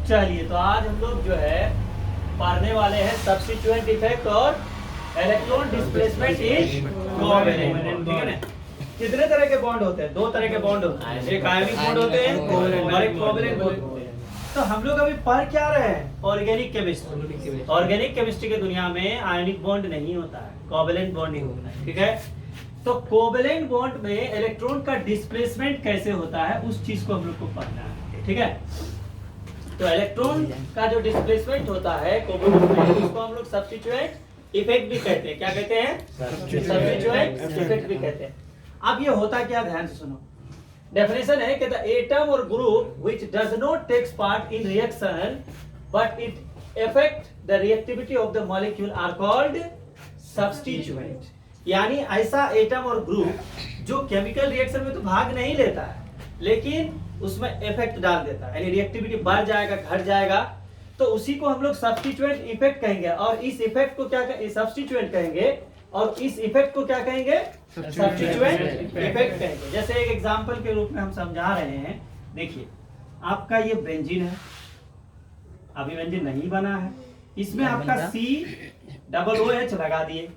चलिए तो आज हम लोग जो है पढ़ने वाले हैं सब्स्टिट्यूएंट इफेक्ट और इलेक्ट्रॉन डिस्प्लेसमेंट इज कोवेलेंट। ठीक है ना। कितने तरह के बॉन्ड होते हैं? दो तरह के बॉन्ड होते हैं, एक आयनिक बॉन्ड होते हैं और एक कोवेलेंट बॉन्ड होते हैं। तो हम लोग अभी पढ़ क्या रहे हैं? Organic chemistry. ऑर्गेनिक केमिस्ट्री की दुनिया में आयनिक बॉन्ड नहीं होता है, कोवेलेंट बॉन्ड ही होता है। ठीक है। तो कोवेलेंट बॉन्ड में इलेक्ट्रॉन का डिस्प्लेसमेंट कैसे होता है उस चीज को हम लोग को पढ़ना है। ठीक है। तो इलेक्ट्रॉन का जो डिस्प्लेसमेंट होता है कोवेलेंट में, उसको हम लोग सब्स्टिट्यूएंट इफेक्ट भी कहते हैं। क्या कहते हैं? सब्स्टिट्यूएंट इफेक्ट भी कहते हैं। अब ये होता क्या, ध्यान से सुनो। डेफिनेशन है कि द एटम और group which does not takes part in reaction but it affect the reactivity of the molecule are called substituent. यानी ऐसा एटम और ग्रुप जो केमिकल रिएक्शन में तो भाग नहीं लेता है लेकिन उसमें इफेक्ट डाल देता है, यानी रिएक्टिविटी बढ़ जाएगा घट जाएगा, तो उसी को हम लोग सब्स्टिट्यूएंट इफेक्ट कहेंगे। और इस इफेक्ट को क्या सब्स्टिट्यूएंट कहेंगे और इस इफेक्ट को क्या कहेंगे? सब्स्टिट्यूएंट इफेक्ट कहेंगे। जैसे एक एग्जांपल के रूप में हम समझा रहे हैं। देखिए आपका ये बेंजीन है, अभी बेंजीन नहीं बना है, इसमें आपका COOH लगा दिए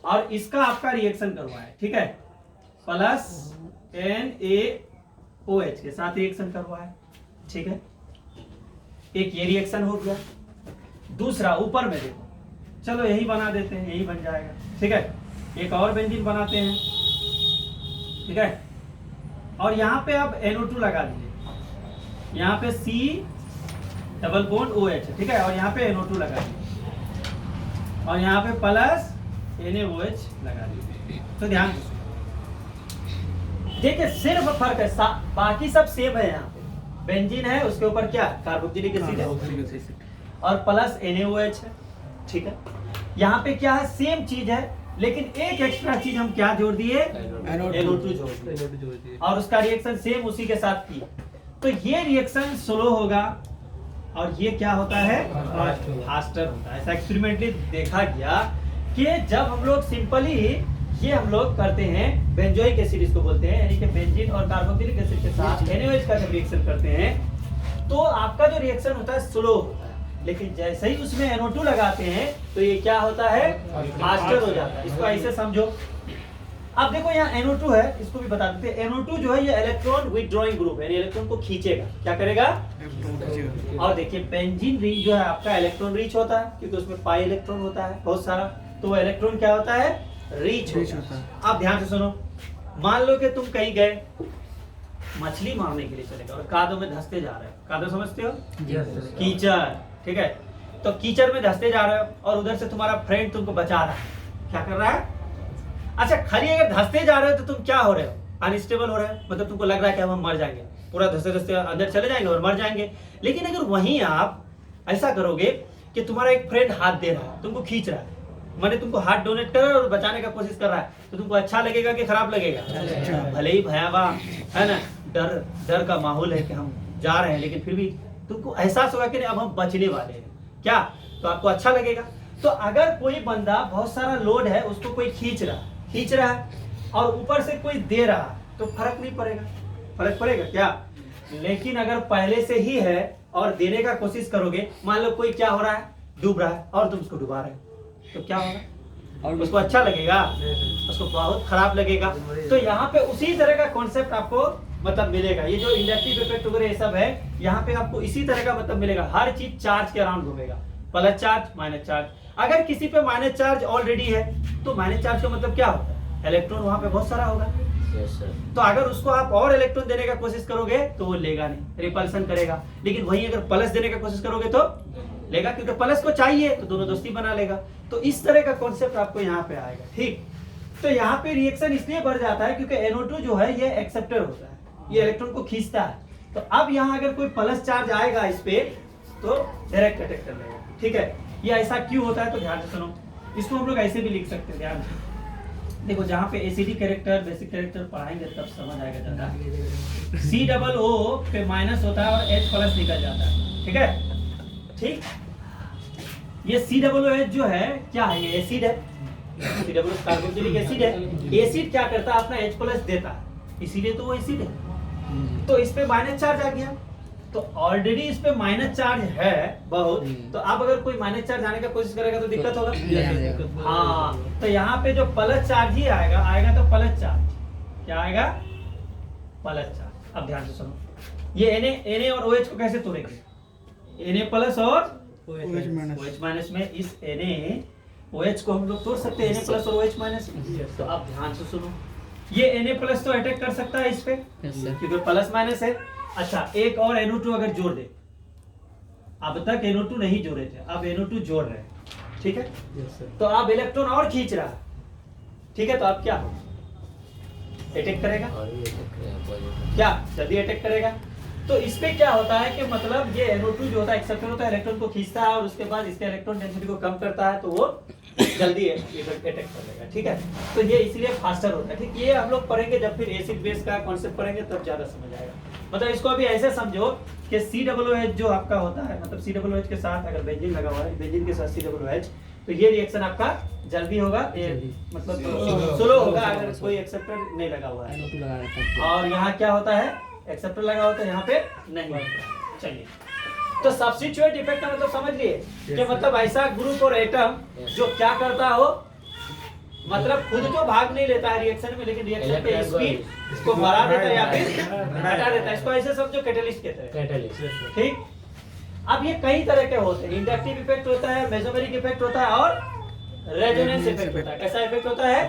और इसका आपका रिएक्शन करवाए। ठीक है। प्लस NaOH के साथ रिएक्शन करवाए। ठीक है। एक ये रिएक्शन हो गया। दूसरा ऊपर में देखो, चलो यही बना देते हैं, यही बन जाएगा। ठीक है। एक और बेंजीन बनाते हैं। ठीक है। और यहाँ पे आप NO2 लगा दीजिए, यहाँ पे C≡OH। ठीक है। और यहाँ पे NO2 लगा दीजिए और यहाँ पे प्लस NaOH लगा दीजिए। तो ध्यान देखिए सिर्फ फर्क है, बाकी सब सेम है। यहाँ पे बेंजीन है, उसके ऊपर क्या कार्बोक्सिलिक एसिड है और प्लस NaOH है। ठीक है। यहाँ पे क्या है? सेम चीज है लेकिन एक एक्स्ट्रा चीज हम क्या जोड़ दिए? NO2 जोड़ दिए और उसका रिएक्शन सेम उसी के साथ की। तो ये रिएक्शन स्लो होगा और ये क्या होता है? फास्टर होता है। ऐसा एक्सपेरिमेंटली देखा गया कि जब हम लोग सिंपली ये हम लोग करते हैं, बेंजोइक एसिड इसको बोलते हैं, यानी कि बेंजीन और कार्बोक्सिलिक एसिड के साथ NaOH का जब रिएक्शन करते हैं तो आपका जो रिएक्शन होता है स्लो होता है, लेकिन जैसे ही उसमें NO2 लगाते हैं तो ये क्या होता है? फास्टर हो जाता है। इसको ऐसे समझो। अब देखो यहाँ NO2 है, इसको भी बता देते हैं। NO2 जो है ये इलेक्ट्रॉन विथड्रॉइंग ग्रुप है, यानी इलेक्ट्रॉन को खींचेगा। क्या करेगा? और देखिए बेंजीन रिंग जो है आपका इलेक्ट्रॉन रीच होता है क्योंकि उसमें पाई इलेक्ट्रॉन होता है बहुत सारा, तो वो इलेक्ट्रॉन क्या होता है? रीच होता है। अब ध्यान से सुनो। मान लो कि तुम कहीं गए मछली मारने के लिए, चलेगा और कादो में धंसते जा रहे हो। कादो समझते हो? कीचड़। ठीक है। तो कीचड़ में धंसते जा रहे हो और उधर से तुम्हारा फ्रेंड तुमको बचा रहा है। क्या कर रहा है? अच्छा, खाली अगर धंसते जा रहे हो तो तुम क्या हो रहे हो? अनस्टेबल हो रहे हो, मतलब तुमको लग रहा है कि हम मर जाएंगे, पूरा धंसते धंसते अंदर चले जाएंगे और मर जाएंगे। लेकिन अगर वहीं आप ऐसा करोगे कि तुम्हारा एक फ्रेंड हाथ दे रहा है, तुमको खींच रहा है, मैंने तुमको हाथ डोनेट कर रहा है और बचाने का कोशिश कर रहा है, तो तुमको अच्छा लगेगा कि खराब लगेगा? भले ही भयावह है ना, डर का माहौल है कि हम जा रहे हैं, लेकिन फिर भी तुमको एहसास होगा कि अब हम बचने वाले हैं, क्या? तो आपको अच्छा लगेगा। तो अगर कोई बंदा बहुत सारा लोड है, उसको कोई खींच रहा है और ऊपर से कोई दे रहा है, तो फर्क नहीं पड़ेगा। फर्क पड़ेगा क्या? लेकिन अगर पहले से ही है और देने का कोशिश करोगे, मान लो कोई क्या हो रहा है? डूब रहा है और तुम उसको डुबा रहे हो, तो क्या होगा? और उसको अच्छा लगेगा? उसको बहुत खराब लगेगा। तो यहाँ पे उसी तरह का कॉन्सेप्ट आपको मतलब मिलेगा। ये जो इंडक्टिव इफेक्ट वगैरह ये सब है, यहाँ पे आपको इसी तरह का मतलब मिलेगा। हर चीज चार्ज के अराउंड घूमेगा, प्लस चार्ज माइनस चार्ज। अगर किसी पे माइनस चार्ज ऑलरेडी है तो माइनस चार्ज का मतलब क्या होता है? इलेक्ट्रॉन वहां पे बहुत सारा होगा। तो अगर उसको आप और इलेक्ट्रॉन देने का कोशिश करोगे तो वो लेगा नहीं, रिपल्सन करेगा। लेकिन वहीं अगर प्लस देने का कोशिश करोगे तो लेगा, क्योंकि प्लस को चाहिए तो दोनों दोस्ती बना लेगा। तो इस तरह का कॉन्सेप्ट आपको यहाँ पे आएगा। ठीक। तो यहाँ पे रिएक्शन इसलिए बढ़ जाता है क्योंकि NO2 जो है ये एक्सेप्टर होता है, ये इलेक्ट्रॉन को खींचता है। तो अब यहाँ अगर कोई प्लस चार्ज आएगा इस पे तो डायरेक्ट अटैक कर लेगा। ठीक है। ये ऐसा क्यों होता है? तो ध्यान से सुनो। इसको हम लोग ऐसे भी लिख सकते हैं। ध्यान देखो, जहाँ पे एसिडिक कैरेक्टर बेसिक कैरेक्टर पढ़ाएंगे तब समझ आएगा ज्यादा। COO पे माइनस होता है और H प्लस निकल जाता है। ठीक है। ठीक। ये COOH जो है क्या है? ये एसिड है, COO कार्बोक्सिलिक एसिड है। एसिड क्या करता है? अपना H प्लस देता है, इसीलिए तो वो एसिड है। तो इस पे माइनस चार्ज आ गया तो ऑलरेडी इस पे माइनस चार्ज है बहुत, तो अब अगर कोई माइनस चार्ज आने का कोशिश करेगा तो दिक्कत होगा। हाँ, तो यहाँ पे जो प्लस चार्ज ही आएगा तो प्लस चार्ज क्या आएगा, प्लस चार्ज। अब ध्यान से सुनो, ये Na और OH को कैसे तोड़ेंगे, Na प्लस और OH माइनस में इस Na OH को हम लोग तोड़ सकते हैं Na प्लस और OH माइनस। तो अब ध्यान से सुनो, ये Na प्लस तो अटैक कर सकता है इस पे क्योंकि प्लस माइनस है। अच्छा, एक और NO2 अगर जोड़ दे, अब तक NO2 नहीं जोड़े थे, अब NO2 जोड़ रहे हैं, ठीक है, तो अब इलेक्ट्रॉन और खींच रहा है, ठीक है, तो अब क्या होगा, अटैक करेगा, क्या जल्दी अटैक करेगा। तो इस पे क्या होता है कि मतलब ये NO2 जो होता है एक्सेप्टर होता है, इलेक्ट्रॉन को खींचता है और उसके बाद इसके इलेक्ट्रॉन डेंसिटी को कम करता है, तो वो जल्दी अटैक कर लेगा, ठीक है। तो ये इसलिए फास्टर होता है, ठीक। ये हम लोग पढ़ेंगे जब फिर एसिड बेस का कॉन्सेप्ट पढ़ेंगे तब ज्यादा समझ आएगा। मतलब इसको अभी ऐसे समझो कि COOH जो आपका होता है, मतलब COOH के साथ अगर बेंजीन लगा हुआ है, बेंजीन के साथ COOH, तो ये रिएक्शन आपका जल्दी होगा, मतलब स्लो होगा अगर कोई एक्सेप्टर नहीं लगा हुआ है। और यहाँ क्या होता है, एक्सेप्टर लगा होता है, यहाँ पे नहीं होता। चलिए, तो सब्स्टिट्यूएंट इफेक्ट का मतलब समझ लिए कि मतलब ऐसा ग्रुप और एटम जो क्या करता हो, मतलब खुद तो भाग नहीं लेता है रिएक्शन में, लेकिन रिएक्शन पे स्पीड इसको बढ़ा देता है या फिर घटा देता है। इसको ऐसे समझो कैटलिस्ट कहते हैं, कैटलिस्ट, ठीक। अब ये कई तरह के होते हैं, इंडक्टिव इफेक्ट होता है, मेसोमेरिक इफेक्ट होता है और रेजोनेंस इफेक्ट होता है। कैसा इफेक्ट होता है,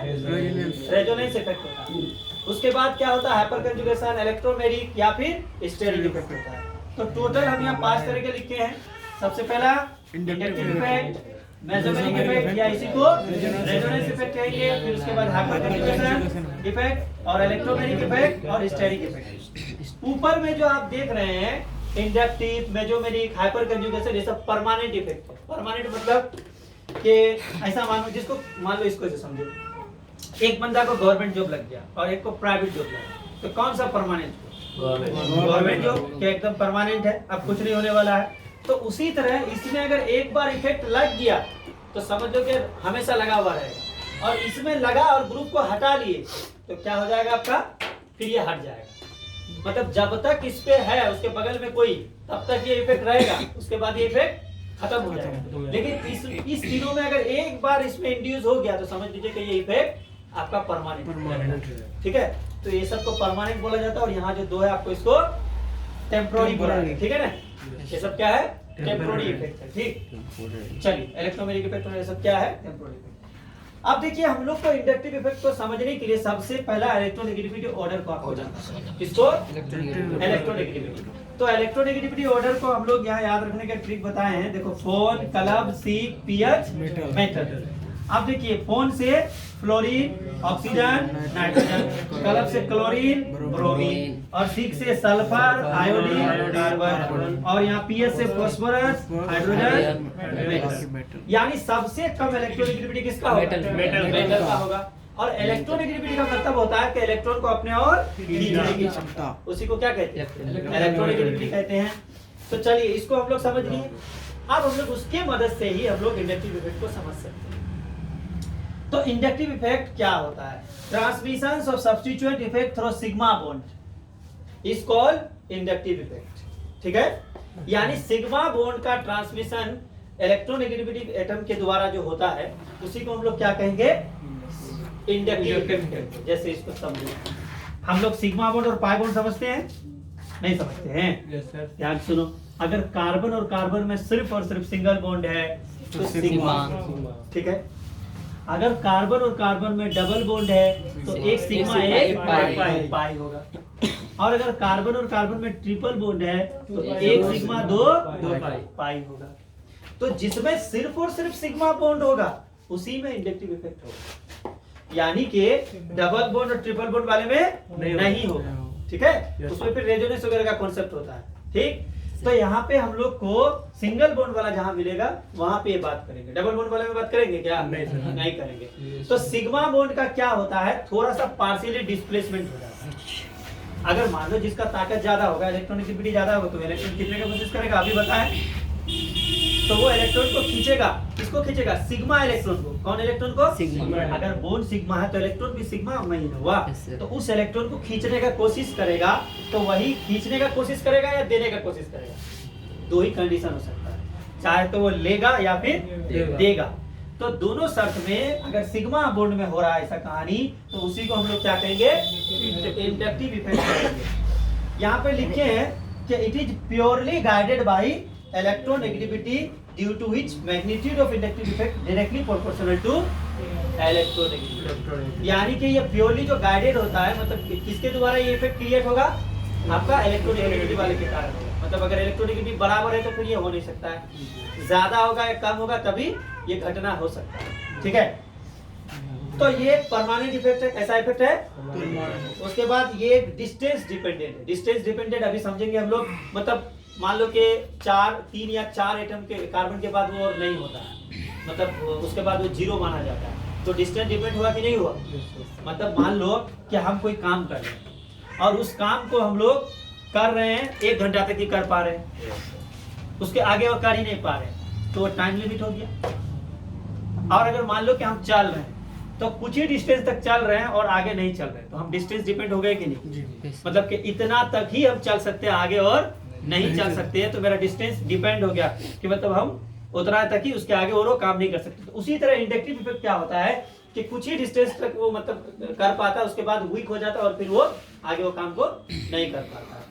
रेजोनेंस इफेक्ट होता है। उसके बाद क्या होता है, हाइपर कंजुगेशन, इलेक्ट्रोमेरिक या फिर स्टेरिक इफेक्ट होता है। तो टोटल हम यहाँ 5 तरह के लिखे हैं। सबसे पहला इंडक्टिव इफेक्ट, मेसोमेरिक इफेक्ट या इसी को रेजोनेंस इफेक्ट कहेंगे, फिर उसके बाद हाइपर कंजुगेशन इफेक्ट और इलेक्ट्रोमेरिक इफेक्ट और स्टेरिक इफेक्ट। ऊपर में जो आप देख रहे हैं इंडक्टिव, मेसोमेरिक, हाइपर कंजुगेशन, ये सब परमानेंट इफेक्ट है। परमानेंट मतलब कि ऐसा मानो, जिसको मान लो इसको ऐसे समझो, एक बंदा को गवर्नमेंट जॉब लग गया और एक को प्राइवेट जॉब लगा, तो कौन सा परमानेंट, गवर्नमेंट जॉब, क्या एकदम परमानेंट है, अब कुछ नहीं होने वाला है। तो उसी तरह इसमें अगर एक बार इफेक्ट लग गया तो समझ लो कि हमेशा लगा हुआ रहेगा, और इसमें लगा और ग्रुप को हटा लिए तो क्या हो जाएगा आपका, फिर ये हट जाएगा। मतलब जब तक इस पे है उसके बगल में कोई, तब तक ये इफेक्ट रहेगा, उसके बाद ये इफेक्ट खत्म हो जाएगा। लेकिन इस तीनों में अगर एक बार इसमें इंड्यूस हो गया तो समझ लीजिए कि ये इफेक्ट आपका परमानेंट, ठीक है। तो ये सबको परमानेंट बोला जाता है, और यहाँ जो दो है आपको इसको टेम्पोररी बोला जाता है, ठीक है ना। ये सब क्या है, टेम्पोररी इफेक्ट है, ठीक। चलिए, इलेक्ट्रोमेरिक इफेक्ट ये सब क्या है, टेम्पोररी इफेक्ट। अब देखिए, हम लोग को इंडक्टिव इफेक्ट को समझने के लिए सबसे पहला इलेक्ट्रोनेगेटिविटी ऑर्डर को आपको जानना है। किसको, इलेक्ट्रोनेगेटिविटी। तो इलेक्ट्रोनेगेटिविटी ऑर्डर को हम लोग यहाँ याद रखने का ट्रिक बताए हैं। देखो, phone, club, seek, pH, metal. अब देखिए, फोन से फ्लोरीन, ऑक्सीजन, नाइट्रोजन, क्लब से क्लोरीन, ब्रोमीन, और सीक से सल्फर, आयोडीन, कार्बन, और यहाँ पीएच से फास्फोरस, हाइड्रोजन, मेटल। यानी सबसे कम इलेक्ट्रोनेगेटिविटी किसका होगा, मेटल का होगा। और इलेक्ट्रोनेगेटिविटी का मतलब होता है कि इलेक्ट्रॉन को अपने और खींचने की क्षमता, उसी को क्या कहते हैं, इलेक्ट्रोनेगेटिविटी कहते हैं। तो चलिए, इसको हम लोग समझ लिए। अब हम लोग उसके मदद से ही हम लोग इंडक्टिव इफेक्ट को समझ सकते हैं। तो इंडक्टिव इफेक्ट क्या होता है, transmission of substituent effect through sigma bond is called inductive effect, ठीक है। यानी सिग्मा बॉन्ड का ट्रांसमिशन इलेक्ट्रोनेगेटिविटी एटम के द्वारा जो होता है, उसी को हम लोग क्या कहेंगे, इंडक्टिव इफेक्ट। जैसे इसको समझो, हम लोग सिग्मा बॉन्ड और पाई बॉन्ड समझते हैं, नहीं समझते हैं, ध्यान सुनो। अगर कार्बन और कार्बन में सिर्फ और सिर्फ सिंगल बॉन्ड है तो सिग्मा, ठीक है। अगर कार्बन और कार्बन में डबल बॉन्ड है तो एक सिग्मा एक पाई होगा। और अगर कार्बन और कार्बन में ट्रिपल बॉन्ड है तो एक सिग्मा दो पाई होगा। तो जिसमें सिर्फ और सिर्फ सिग्मा बॉन्ड होगा उसी में इंडक्टिव इफेक्ट होगा, यानी कि डबल बॉन्ड और ट्रिपल बॉन्ड वाले में नहीं होगा, ठीक है। उसमें फिर रेजोनेंस वगैरह का कॉन्सेप्ट होता है, ठीक। तो यहाँ पे हम लोग को सिंगल बॉन्ड वाला जहां मिलेगा वहां पे ये बात करेंगे, डबल बॉन्ड वाले में बात करेंगे क्या, नहीं करेंगे। तो सिग्मा बॉन्ड का क्या होता है, थोड़ा सा पार्शियली डिस्प्लेसमेंट हो जाता है। अगर मान लो जिसका ताकत ज्यादा होगा, इलेक्ट्रोनेगेटिविटी ज्यादा होगा, तो इलेक्ट्रॉन कितने का कोशिश करेगा, अभी बताएं, तो वो इलेक्ट्रॉन को खींचेगा, किसको खींचेगा? सिग्मा इलेक्ट्रॉन को। कौन इलेक्ट्रॉन को? सिग्मा। अगर बॉन्ड सिग्मा है तो इलेक्ट्रॉन भी सिग्मा में ही हुआ। Yes, sir. तो उस इलेक्ट्रॉन को खींचने का कोशिश करेगा, तो वही खींचने का कोशिश करेगा या देने का कोशिश करेगा? दो ही कंडीशन हो सकता है, चाहे तो वो लेगा या फिर देगा। तो दोनों शर्त में अगर सिग्मा बॉन्ड में हो रहा है ऐसा कहानी, तो उसी को हम लोग क्या कहेंगे? इंडक्टिव इफेक्ट कहेंगे। यहाँ पे लिखे हैं कि it is purely guided by electronegativity due to which magnitude of inductive effect directly proportional to electronegativity. यानी कि ये प्योरली जो गाइडेड होता है, मतलब किसके द्वारा ये इफेक्ट क्रिएट होगा? आपका इलेक्ट्रोनेगेटिविटी वाले के कारण होगा। मतलब अगर इलेक्ट्रोनेगेटिव बराबर है तो फिर ये हो नहीं सकता है, ज्यादा होगा या कम होगा तभी ये घटना हो सकता है। ठीक है, तो ये परमानेंट इफेक्ट है। कैसा इफेक्ट है? उसके बाद ये डिस्टेंस डिपेंडेंट है। डिस्टेंस डिपेंडेंट अभी समझेंगे हम लोग। मतलब मान लो कि 3 या 4 एटम के कार्बन के बाद वो और नहीं होता है, मतलब उसके बाद वो 0 माना जाता है। तो डिस्टेंस डिपेंड हुआ कि नहीं हुआ? मतलब मान लो कि हम कोई काम कर रहे हैं और उस काम को हम लोग कर रहे हैं 1 घंटा तक ही कर पा रहे हैं, उसके आगे और कर ही नहीं पा रहे हैं, तो वो टाइम लिमिट हो गया। और अगर मान लो कि हम चल रहे हैं तो कुछ ही डिस्टेंस तक चल रहे हैं और आगे नहीं चल रहे, तो हम डिस्टेंस डिपेंड हो गए कि नहीं? मतलब कि इतना तक ही हम चल सकते हैं, आगे और नहीं चल सकते हैं, तो मेरा डिस्टेंस डिपेंड हो गया कि मतलब हम उतना तक ही, उसके आगे और वो काम नहीं कर सकते। तो उसी तरह इंडक्टिव इफेक्ट क्या होता है कि कुछ ही डिस्टेंस तक वो मतलब कर पाता है, उसके बाद वीक हो जाता है और फिर वो आगे वो काम को नहीं कर पाता।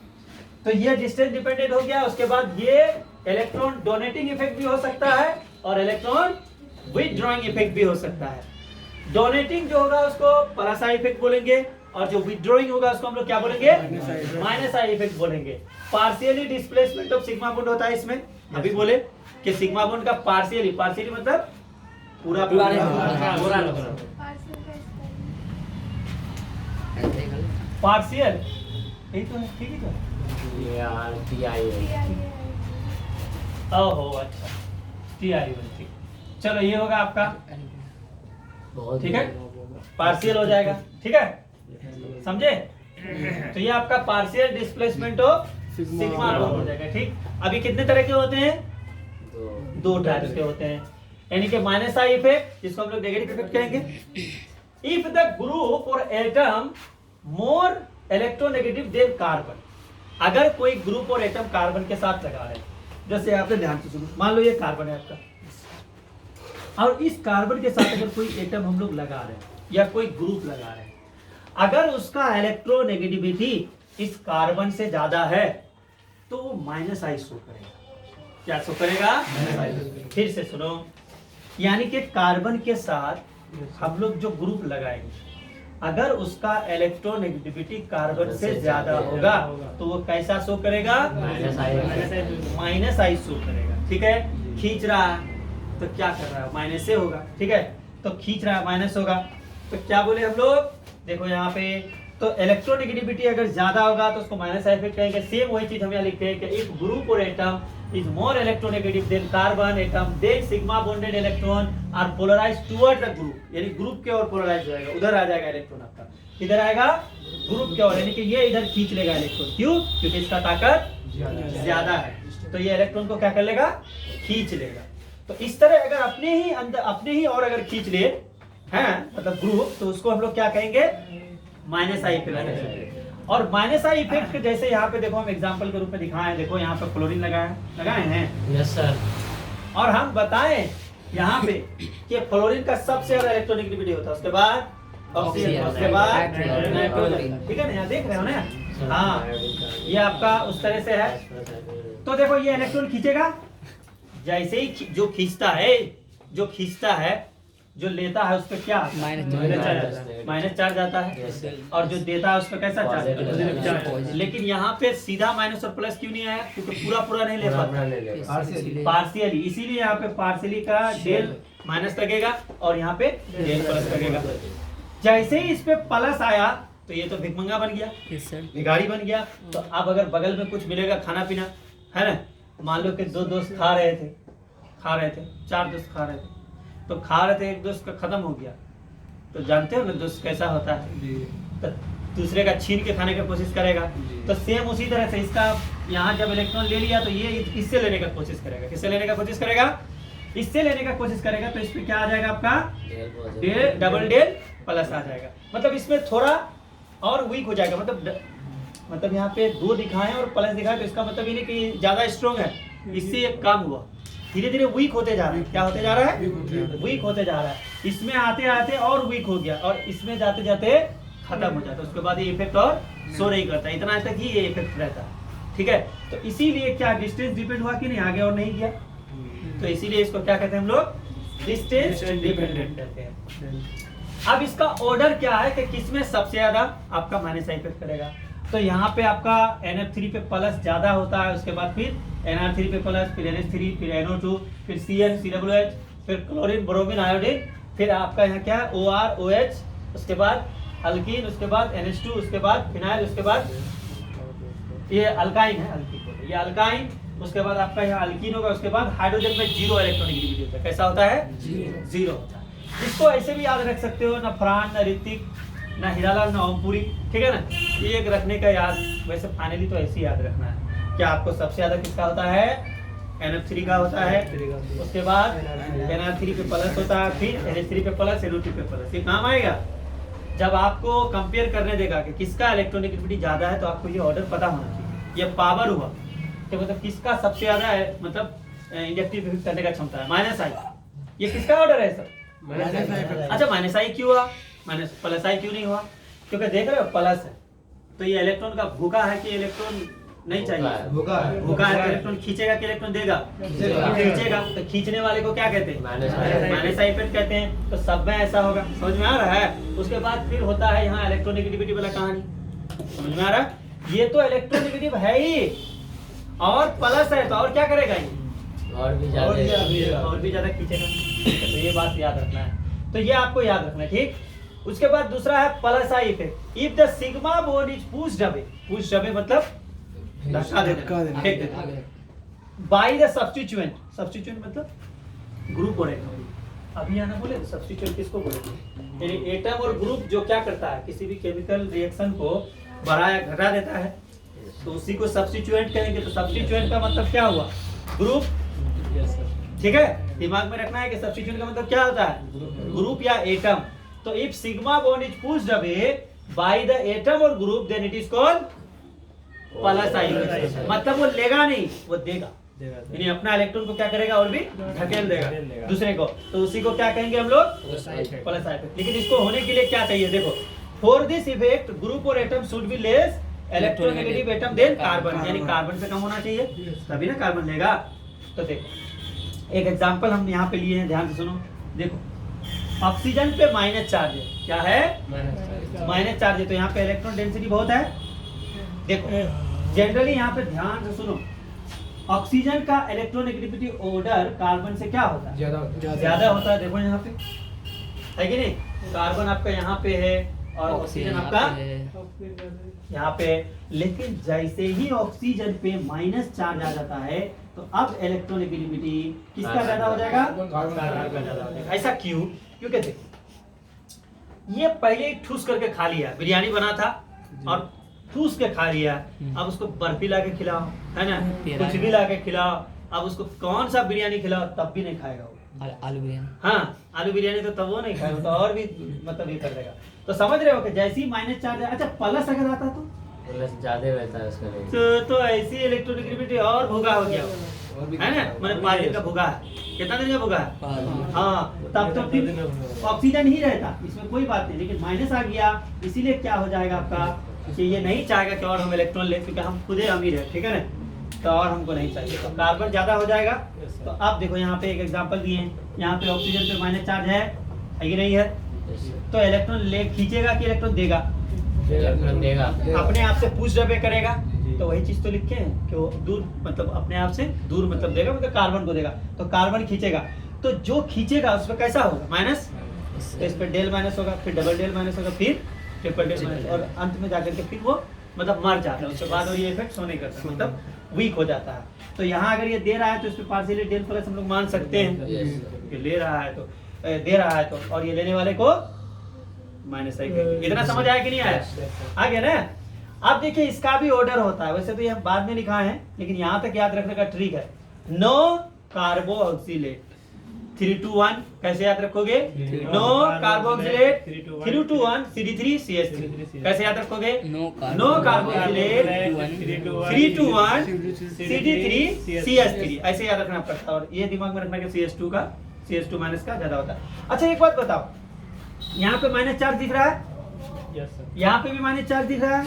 तो ये डिस्टेंस डिपेंडेंट हो गया। उसके बाद ये इलेक्ट्रॉन डोनेटिंग इफेक्ट भी हो सकता है और इलेक्ट्रॉन विथड्रॉइंग इफेक्ट भी हो सकता है। डोनेटिंग जो होगा उसको प्लस आई इफेक्ट बोलेंगे और जो विथड्रॉइंग होगा उसको हम लोग क्या बोलेंगे? माइनस आई इफेक्ट बोलेंगे। Partially displacement of sigma bond होता है इसमें। अभी बोले कि सिग्मा बॉन्ड का पार्शियली मतलब पूरा पार्शियल, यही तो है, ठीक है। तो ओहो अच्छा, ठीक। चलो ये होगा आपका, ठीक है, पार्शियल हो जाएगा। ठीक है, समझे? तो ये आपका partial displacement of sigma bond हो जाएगा। ठीक, अभी कितने तरह के होते हैं? 2 टाइप्स के होते हैं। यानी कि माइनस आई इफेक्ट, जिसको हम लोग नेगेटिव इफेक्ट कहेंगे। If the group or atom more electronegative than carbon, अगर कोई ग्रुप और एटम कार्बन के साथ लगा रहे हैं, जैसे आपने ध्यान से सुनो, मान लो ये कार्बन है आपका, और इस कार्बन के साथ अगर कोई एटम हम लोग लगा रहे हैं या कोई ग्रुप लगा रहे हैं, अगर उसका इलेक्ट्रोनेगेटिविटी इस कार्बन से ज्यादा है तो वो माइनस आई शो करेगा। क्या शो करेगा? फिर से सुनो, यानी कि कार्बन के साथ हम लोग जो ग्रुप लगाएंगे, अगर उसका इलेक्ट्रोनेगेटिविटी कार्बन से ज्यादा होगा तो वो कैसा शो करेगा? माइनस आई शो करेगा। ठीक है, खींच रहा है तो क्या कर रहा है? माइनस से होगा। ठीक है, तो खींच रहा है माइनस होगा, तो क्या बोले हम लोग? देखो यहाँ पे तो इलेक्ट्रोनेगेटिविटी अगर ज्यादा होगा तो उसको माइनस इफेक्ट कहेंगे। सेम वही चीज हम यहाँ लिखते हैं कि if group or atom is more electronegative than carbon atom, then sigma bonded electron are polarized toward the group, यानी ग्रुप के ओर पोलराइज हो जाएगा, उधर आ जाएगा इलेक्ट्रॉन आपका, इधर आएगा ग्रुप के ओर, यानी कि ये इधर खींच लेगा इलेक्ट्रॉन। क्यों? क्योंकि इसका ताकत ज्यादा है, तो ये इलेक्ट्रॉन को क्या कर लेगा? खींच लेगा। तो इस तरह अगर अपने ही अंदर अपने ही और अगर खींच ले हैं मतलब ग्रुप, तो उसको हम लोग क्या कहेंगे? Minus I effect. और माइनस आई इफेक्ट के जैसे यहाँ पे देखो हम एग्जांपल के रूप में दिखाए हैं। देखो यहाँ पे क्लोरीन लगाए हैं। Yes sir. और हम बताएं यहाँ पे कि फ्लोरीन का सबसे ज्यादा इलेक्ट्रोनेगेटिविटी होता है, उसके बाद ऑक्सीजन, उसके बाद नाइट्रोजन। ठीक है ना, यहाँ देख रहे हो ना? हाँ, ये आपका उस तरह से है। तो देखो ये इलेक्ट्रॉन खींचेगा, जैसे ही जो खींचता है जो लेता है उस पर क्या माइनस चार्ज आता है, और जो देता है उस पर कैसा चार्ज? लेकिन यहाँ पे सीधा माइनस और प्लस क्यों नहीं आया? क्योंकि पूरा नहीं ले पाता, पार्शियली। इसीलिए यहाँ पे पार्शियली का डेल माइनस लगेगा और यहाँ पे डेल प्लस लगेगा। जैसे ही इस पे प्लस आया तो ये तो भिखमंगा बन गया, भिखारी बन गया। तो अब अगर बगल में कुछ मिलेगा खाना पीना, है ना? मान लो कि 2 दोस्त खा रहे थे, 4 दोस्त खा रहे थे, तो खा रहे थे, एक दोस्त का खत्म हो गया, तो जानते हो ना दोस्त कैसा होता है? तो दूसरे का छीन के खाने की कोशिश करेगा। तो सेम उसी तरह से इसका यहाँ जब इलेक्ट्रॉन ले लिया तो ये इससे लेने का कोशिश करेगा। किससे लेने का कोशिश करेगा? इससे लेने का कोशिश करेगा। तो इसमें क्या आ जाएगा आपका डेल डबल डेल प्लस आ जाएगा। मतलब इसमें थोड़ा और वीक हो जाएगा। मतलब यहाँ पे 2 दिखाएं और प्लस दिखाएं तो इसका मतलब ये नहीं कि ज्यादा स्ट्रॉन्ग है, इससे ये कम हुआ, धीरे धीरे वीक होते जा रहा है। क्या होते जा रहा है? वीक होते जा रहा है। इसमें आते आते और वीक हो गया और इसमें जाते जाते खत्म हो जाता है। उसके बाद ये इफेक्ट और शो नहीं करता, इतना तक ही ये इफेक्ट रहता है। ठीक है, तो इसीलिए क्या डिस्टेंस डिपेंड हुआ कि नहीं, आगे और नहीं गया। तो इसीलिए इसको क्या कहते हैं हम लोग? डिस्टेंस डिपेंडेंट कहते हैं। अब इसका ऑर्डर क्या है कि किसमें सबसे ज्यादा आपका माइनस इफेक्ट करेगा। तो यहाँ पे आपका NF3 पे प्लस ज्यादा होता है, उसके बाद फिर NR3 पे प्लस, फिर NH3, फिर NO2, फिर CN COOH, फिर क्लोरीन ब्रोमीन आयोडीन, फिर आपका यहाँ क्या है OR OH, उसके बाद अल्कीन, उसके बाद NH2, उसके बाद फिनाइल, उसके बाद ये अल्काइन है, ये अल्काइन, उसके बाद आपका यहाँ अल्कीन होगा, उसके बाद हाइड्रोजन में 0 इलेक्ट्रॉनिक होता है। कैसा होता है? 0 होता है। इसको ऐसे भी याद रख सकते हो, ना फरहान, ना ऋतिक, ना हीरालाल, ना ओमपुरी, ठीक है ना। ये एक रखने का याद, वैसे फाइनली तो ऐसे ही याद रखना है कि आपको सबसे ज्यादा किसका होता है? NF3 का होता है, उसके बाद NR3 पे प्लस होता है, फिर NH3 पे प्लस, NO2 पे प्लस। ये काम आएगा जब आपको कंपेयर करने देगा कि किसका इलेक्ट्रोनेगेटिविटी ज्यादा है, तो आपको ये ऑर्डर पता होना चाहिए। ये पावर हुआ कि मतलब किसका सबसे ज्यादा है, मतलब इंडक्टिव इफेक्ट करने का क्षमता है। माइनस आई, ये किसका ऑर्डर है सर? अच्छा, माइनस आई क्यों हुआ, माइनस प्लस आई क्यों नहीं हुआ? क्योंकि देख रहे हो प्लस है तो ये इलेक्ट्रॉन का भूखा है कि इलेक्ट्रॉन नहीं चाहिए? भूखा है तो इलेक्ट्रॉन खींचेगा कि इलेक्ट्रॉन देगा? खींचेगा। तो खींचने वाले को क्या कहते हैं? माइनस आई इफेक्ट कहते हैं। तो सब में ऐसा होगा, समझ में आ रहा है। उसके बाद फिर होता है यहाँ इलेक्ट्रोनेगेटिविटी वाला कहानी, समझ में आ रहा है। ये तो इलेक्ट्रोनेगेटिव है ही और प्लस है, तो और क्या करेगा ये? और भी ज्यादा खींचेगा। तो ये बात याद रखना है, तो ये आपको याद रखना है, ठीक। उसके बाद दूसरा है plus I effect. If the sigma bond is pushed away मतलब धक्का देना बाय द सब्स्टिट्यूएंट। सब्स्टिट्यूएंट मतलब ग्रुप और एटम। अभी यहाँ बोले सब्स्टिट्यूएंट किसको बोलेंगे? यानी एटम और ग्रुप जो क्या करता है, किसी भी केमिकल रिएक्शन को बढ़ा या घटा देता है, तो उसी को सब्स्टिट्यूएंट कहेंगे। तो सब्स्टिट्यूएंट का मतलब क्या हुआ? ग्रुप। ठीक है, दिमाग में रखना है कि सब्स्टिट्यूएंट का मतलब क्या होता है? ग्रुप या एटम। तो if sigma bond is pushed away by the atom और group, then it is called plus I. मतलब वो लेगा नहीं, वो देगा, यानी अपना इलेक्ट्रॉन को क्या करेगा और भी ढकेल देगा दूसरे को। तो उसी को क्या कहेंगे हम लोग? Plus I effect. लेकिन इसको होने के लिए क्या चाहिए? देखो, for this effect group or atom should be less electronegative atom than carbon, यानी कार्बन से कम होना चाहिए, तभी ना कार्बन लेगा। तो देखो एक एग्जांपल हम यहाँ पे लिए हैं, ध्यान से सुनो। देखो ऑक्सीजन पे माइनस चार्ज है, क्या है? माइनस चार्ज है। तो यहाँ पे इलेक्ट्रॉन डेंसिटी बहुत है। देखो जनरली यहाँ पे ध्यान से सुनो, ऑक्सीजन का इलेक्ट्रोनेगेटिविटी ऑर्डर कार्बन से क्या होता है? ज्यादा होता है। देखो यहाँ पे है कि नहीं, कार्बन आपका यहाँ पे है और ऑक्सीजन आपका यहाँ पे। लेकिन जैसे ही ऑक्सीजन पे माइनस चार्ज आ जाता है तो अब इलेक्ट्रोनेगेटिविटी किसका ज्यादा हो जाएगा? कार्बन का ज्यादा हो जाएगा। ऐसा क्यों? क्योंकि देखो ये पहले ठूस करके खा लिया, बिरयानी बना था और ठूस के खा लिया। अब उसको बर्फी ला के खिलाओ, है ना, कुछ भी ला के खिलाओ, अब उसको कौन सा बिरयानी खिलाओ तब भी नहीं खाएगा वो। आलू बिरयानी, हाँ आलू बिरयानी तो तब वो नहीं खाएगा, तो और भी मतलब ये कर देगा। तो समझ रहे हो कि जैसे ही माइनस चार्ज है, अच्छा प्लस अगर आता तो प्लस ज्यादा रहता है उसका तो ऐसी इलेक्ट्रोनेगेटिविटी और भुगा हो गया, है ना। मतलब 5 दिन का भुगा है, कितना दिन का भुगा है? हाँ, तब तो फिर ऑक्सीजन ही रहता, इसमें कोई बात नहीं। लेकिन माइनस आ गया, इसीलिए क्या हो जाएगा आपका कि ये नहीं चाहेगा कि और हम इलेक्ट्रॉन ले, क्योंकि हम खुद ही अमीर है, ठीक है ना, तो और हमको नहीं चाहिए, तो कार्बन ज्यादा हो जाएगा। तो अब देखो यहाँ पे एक एग्जांपल दिए हैं, यहाँ पे ऑक्सीजन पे माइनस चार्ज है कि नहीं है? तो इलेक्ट्रॉन ले खींचेगा कि इलेक्ट्रॉन देगा? देगा। अपने आप से पुश अवे करेगा। तो वही चीज तो लिखे हैं कि वो दूर मतलब अपने आप से दूर मतलब देगा, मतलब कार्बन को देगा। तो कार्बन खींचेगा, तो जो खींचेगा उस पर कैसा होगा? माइनस। तो इस पर डेल माइनस होगा, फिर डबल डेल माइनस होगा, फिर ट्रिपल डेल माइनस, और अंत में जाकर के फिर वो मतलब मर जाता है। उसके बाद और ये इफेक्ट शो नहीं करता, मतलब वीक हो जाता है। तो यहाँ अगर ये दे रहा है तो इसमें पार्शियली डेल प्लस हम लोग मान सकते हैं कि ले रहा है तो दे रहा है तो, और ये लेने वाले को माइनस आई करके। इतना समझ आया कि नहीं आया? आ गया ना? अब देखिए इसका भी ऑर्डर होता है, वैसे तो ये बाद में लिखा है लेकिन यहाँ तक याद रखने का ट्रिक है। नो कार्बोक्सिलेट 3 to 1 कैसे याद रखोगे? नो कार्बोक्सिलेट 3 to 1 CD3CH3 कैसे याद रखोगे? नो कार्बोक्सिलेट 3 to 1 CD3CH3 ऐसे याद रखना पड़ता है। और ये दिमाग में रखना कि CH2 का CH2 माइनस का ज्यादा होता है। अच्छा एक बात बताओ, यहाँ पे माइनस चार्ज दिख रहा है, यहाँ पे भी माइनस चार्ज दिख रहा है,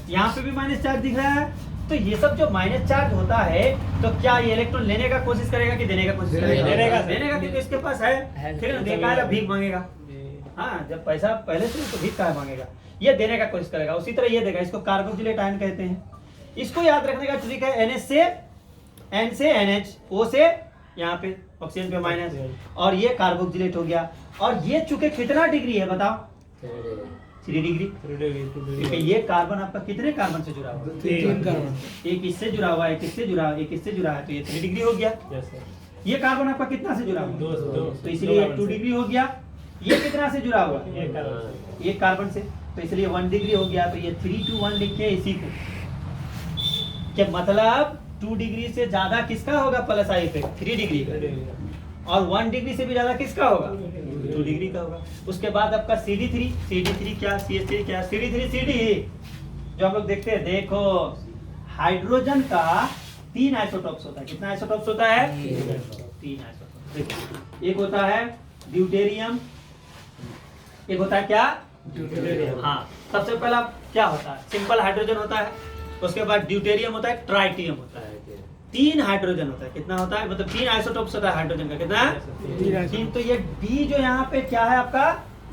यहाँ पे भी माइनस चार्ज दिख रहा है। तो ये सब जो माइनस चार्ज होता है तो क्या ये इलेक्ट्रॉन लेने का कोशिश करेगा कि देने का कोशिश करेगा? देने का, क्योंकि इसके पास है। ठीक है ना? देखा है भीख मांगेगा। हाँ, जब पैसा पहले से तो भीख का मांगेगा, ये देने का कोशिश करेगा। उसी तरह ये देगा, इसको कार्बोक्सिलेट आयन कहते हैं। इसको याद रखने का ट्रिक है NH से N से NH, O से यहाँ पे ऑक्सीजन पे माइनस, और ये कार्बोक्सिलेट हो गया। और ये चुके कितना डिग्री है बताओ? 3 डिग्री। क्योंकि ये कार्बन आपका कितने कार्बन से जुड़ा हुआ है? 3 कार्बन। एक इससे जुड़ा हुआ है, एक इससे जुड़ा हुआ है, एक इससे जुड़ा है, तो ये 3 डिग्री हो गया। ये कार्बन आपका कितना से जुड़ा हुआ है? तो इसलिए 2 डिग्री हो गया। ये कितना से जुड़ा हुआ है? एक कार्बन से, तो इसलिए 1 डिग्री हो गया। तो ये 3 to 1 लिखे इसी को, क्या मतलब 2 डिग्री से ज्यादा किसका होगा प्लस आई इफेक्ट? 3 डिग्री का। और 1 डिग्री से भी ज्यादा किसका होगा? 2 डिग्री का होगा। उसके बाद आपका CD3 क्या, CH3 क्या, CD3CD जो हम लोग देखते हैं। देखो हाइड्रोजन का 3 आइसोटोप्स होता है। कितना आइसोटोप्स होता है? 3 आइसोटोप्स। देखो एक होता है ड्यूटेरियम, एक होता है क्या? ड्यूटेरियम। हाँ, सबसे पहला क्या होता है? सिंपल हाइड्रोजन होता है, उसके बाद ड्यूटेरियम होता है, ट्राइटियम होता है। 3 हाइड्रोजन होता है। कितना होता है? मतलब 3 आइसोटोप्स होता है हाइड्रोजन का। कितना? 3। तो ये D जो यहाँ पे क्या है आपका?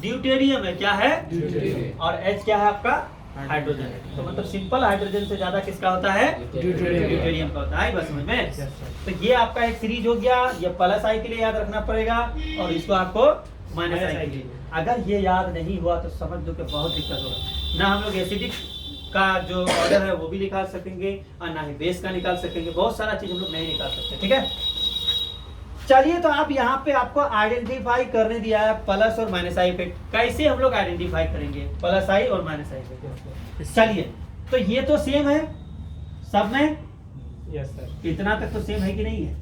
ड्यूटेरियम है। क्या है? ड्यूटेरियम। और H क्या है आपका? हाइड्रोजन है। तो मतलब सिंपल हाइड्रोजन से ज्यादा किसका होता है? ड्यूटेरियम का होता है। बस समझ में? तो ये आपका एक सीरीज हो गया। ये प्लस आई के लिए याद रखना पड़ेगा और इसको आपको माइनस आई के लिए। अगर ये याद नहीं हुआ तो समझ दो कि बहुत दिक्कत होगा। ना हम लोग एसिडिक का जो ऑर्डर है वो भी निकाल सकेंगे और ना ही बेस का निकाल सकेंगे। बहुत सारा चीज हम लोग नहीं निकाल सकते। ठीक है, चलिए तो आप यहाँ पे आपको आइडेंटिफाई करने दिया है प्लस और माइनस आई इफेक्ट। कैसे हम लोग आइडेंटिफाई करेंगे प्लस आई और माइनस आई इफेक्ट? चलिए, तो ये तो सेम है सब में। Yes sir. इतना तक तो सेम है कि नहीं है?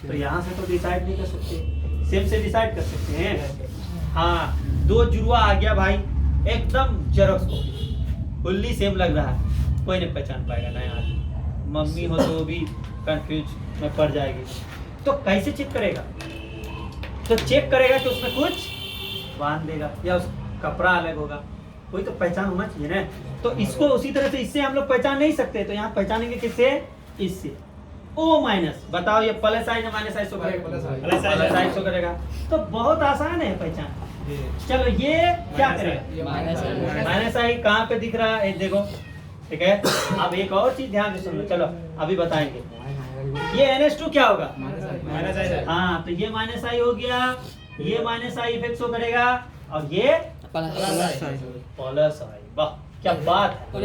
तो यहाँ से तो डिसाइड नहीं कर सकते, सेम से डिसाइड कर सकते हैं। हाँ, 2 जुड़वा आ गया भाई, एकदम जेरॉक्स कॉपी, फुल्ली सेम लग रहा है, कोई नहीं पहचान पाएगा। नया आदमी, मम्मी हो तो वो भी कंफ्यूज में पड़ जाएगी। तो कैसे चेक करेगा? तो चेक करेगा कि उसमें कुछ बांध देगा या उस कपड़ा अलग होगा, कोई तो पहचान होना चाहिए ना। तो इसको उसी तरह से इससे हम लोग पहचान नहीं सकते, तो यहाँ पहचानेंगे किससे? इससे। O माइनस, बताओ ये प्लस आई ना माइनस आई शो करेगा? प्लस आई शो करेगा। तो बहुत आसान है पहचान। चलो ये क्या करेगा? माइनस आई कहाँ पे दिख रहा है? देखो, ठीक है। अब एक और चीज ध्यान से सुन लो, चलो अभी बताएंगे। ये NH2 क्या होगा? माइनस आई। हाँ, तो ये माइनस आई हो गया, ये माइनस आई इफेक्ट शो करेगा और ये प्लस आई। वाह क्या बात है।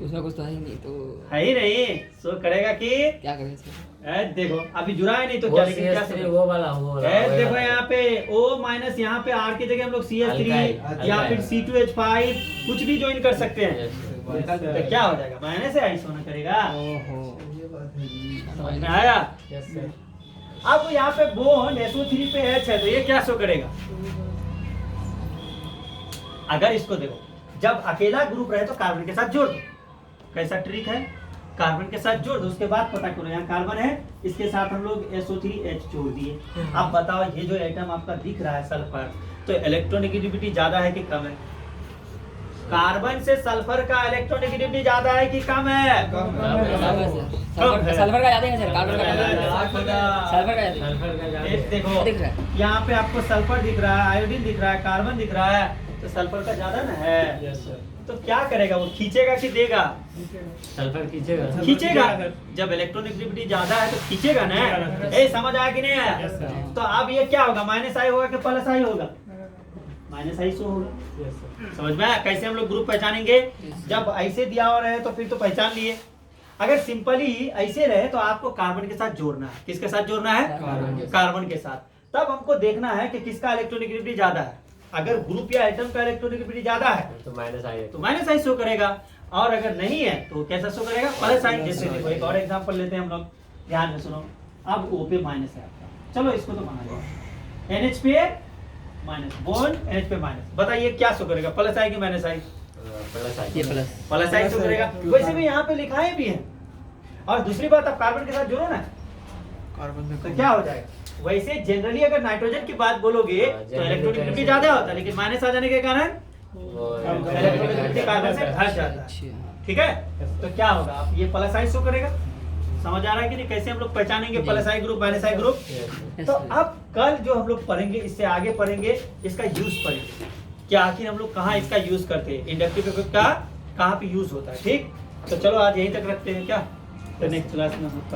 उसमें कुछ तो है ही नहीं, तो है ही नहीं, शो करेगा कि क्या करें इसमें? देखो अभी जुड़ा है नहीं तो क्या, लेकिन क्या CH3 वो वाला देखो यहाँ पे O माइनस, यहाँ पे R की जगह हम लोग CH3 या फिर C2H5 कुछ भी ज्वाइन कर सकते हैं। तो क्या हो जाएगा? माइनस से आई सोना करेगा। समझ में आया? Yes sir. अब यहाँ पे बोन SO3 पे H है तो ये क्या शो करेगा? अगर इसको देखो, जब अकेला ग्रुप रहे तो कार्बन के साथ जोड़ दो। कैसा ट्रिक है? कार्बन के साथ जोड़ दो, उसके बाद पता करो यहाँ कार्बन है, इसके साथ हम लोग SO3H जोड़ दिए। अब बताओ ये जो एटम आपका दिख रहा है सल्फर, तो इलेक्ट्रोनेगेटिविटी ज्यादा है कि कम है? कार्बन से सल्फर का इलेक्ट्रोनेगेटिविटी ज्यादा है कि कम है? सल्फर का ज्यादा है सर, कार्बन का सल्फर का ज्यादा है। एक देखो दिख रहा है। यहाँ पे आपको सल्फर दिख रहा है, आयोडीन दिख रहा है, कार्बन दिख रहा है, तो सल्फर का ज्यादा ना है। Yes sir. तो क्या करेगा वो? खींचेगा कि देगा? सल्फर खींचेगा। खींचेगा। जब इलेक्ट्रोनेगेटिविटी ज्यादा है तो खींचेगा ना। ए समझ आया कि नहीं Yes, आया? sir. तो अब ये क्या होगा? माइनस आई होगा कि प्लस आई होगा? माइनस आई शो होगा। Yes sir. समझ में आया? कैसे हम लोग ग्रुप पहचानेंगे? जब ऐसे दिया हुआ रहे तो फिर तो पहचान लिए। अगर सिंपली ऐसे रहे तो आपको कार्बन के साथ जोड़ना है। किसके साथ जोड़ना है? कार्बन के साथ। कार्बन के साथ। तब हमको देखना है कि किसका इलेक्ट्रोनेगेटिविटी ज्यादा है। अगर ग्रुप या एटम का इलेक्ट्रोनेगेटिविटी ज्यादा है तो माइनस आई तो माइनस आई शो करेगा, और अगर नहीं है तो कैसा शो करेगा, प्लस आई। जैसे देखो एक और एग्जांपल लेते हैं हम लोग, ध्यान से सुनो। अब O पे माइनस है आपका, चलो इसको तो बना लो, NH पे माइनस, बॉन्ड NH पे माइनस, बताइए क्या शो करेगा, प्लस आई कि माइनस आई? प्लस आई। ये प्लस प्लस आई शो करेगा। वैसे भी यहाँ पे लिखाए भी है। और दूसरी बात, आप कार्बन के साथ जोड़ो ना तो क्या हो जाएगा। वैसे जनरली अगर नाइट्रोजन की बात बोलोगे तो इलेक्ट्रोनेगेटिविटी ज्यादा होता है, लेकिन माइनस आ जाने के कारण इलेक्ट्रोनेगेटिविटी कार्बन से घट जाता है। ठीक है, तो क्या होगा, आप ये प्लस आई शो करेगा। समझ आ रहा है कि नहीं, कैसे हम लोग पहचानेंगे प्लस आई ग्रुप माइनस आई ग्रुप। तो अब कल जो हम लोग पढ़ेंगे, इससे आगे पढ़ेंगे, इसका यूज पढ़ेंगे कि आखिर हम लोग कहाँ इसका यूज करते हैं, इंडक्टिव इफेक्ट का कहाँ पे यूज होता है। ठीक, तो चलो आज यहीं तक रखते हैं क्या, तो नेक्स्ट क्लास में हम लोग